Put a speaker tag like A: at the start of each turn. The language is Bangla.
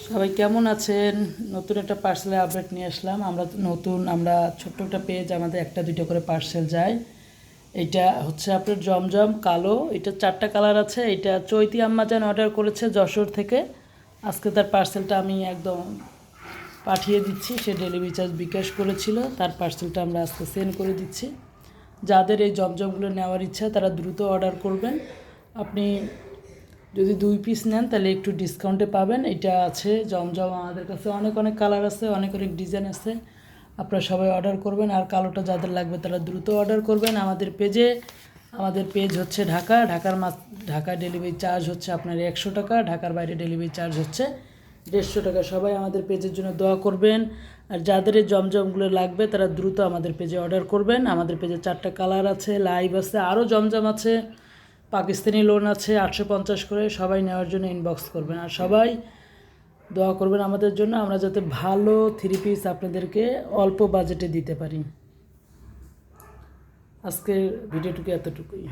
A: সবাই কেমন আছেন? নতুন একটা পার্সেলের আপডেট নিয়ে আসলাম। আমরা ছোট্ট একটা পেজ, আমাদের একটা দুইটা করে পার্সেল যায়। এইটা হচ্ছে আপনার জমজম কালো, এটা 4টা কালার আছে। এটা চৈতি আম্মাজান অর্ডার করেছে যশোর থেকে। আজকে তার পার্সেলটা আমি একদম পাঠিয়ে দিচ্ছি। সে ডেলিভারি চার্জ বিকাশ করেছিল, তার পার্সেলটা আমরা আজকে সেন্ড করে দিচ্ছি। যাদের এই জমজমগুলো নেওয়ার ইচ্ছা তারা দ্রুত অর্ডার করবেন। আপনি যদি 2 পিস নেন তাহলে একটু ডিসকাউন্টে পাবেন। এটা আছে জমজম, আমাদের কাছে অনেক অনেক কালার আছে, অনেক অনেক ডিজাইন আছে। আপনারা সবাই অর্ডার করবেন, আর কালোটা যাদের লাগবে তারা দ্রুত অর্ডার করবেন আমাদের পেজে। আমাদের পেজ হচ্ছে ঢাকা ডেলিভারি চার্জ হচ্ছে আপনার 100 টাকা, ঢাকার বাইরে ডেলিভারি চার্জ হচ্ছে 150 টাকা। সবাই আমাদের পেজের জন্য দোয়া করবেন। আর যাদের এই জমজমগুলো লাগবে তারা দ্রুত আমাদের পেজে অর্ডার করবেন। আমাদের পেজে 4টা কালার আছে, লাইভ আছে, আরও জমজম আছে, পাকিস্তানি লোন আছে 850 করে। সবাই নেওয়ার জন্য ইনবক্স করবেন, আর সবাই দোয়া করবেন আমাদের জন্য, আমরা যাতে ভালো 3 পিস আপনাদেরকে অল্প বাজেটে দিতে পারি। আজকের ভিডিওটুকু এতটুকুই।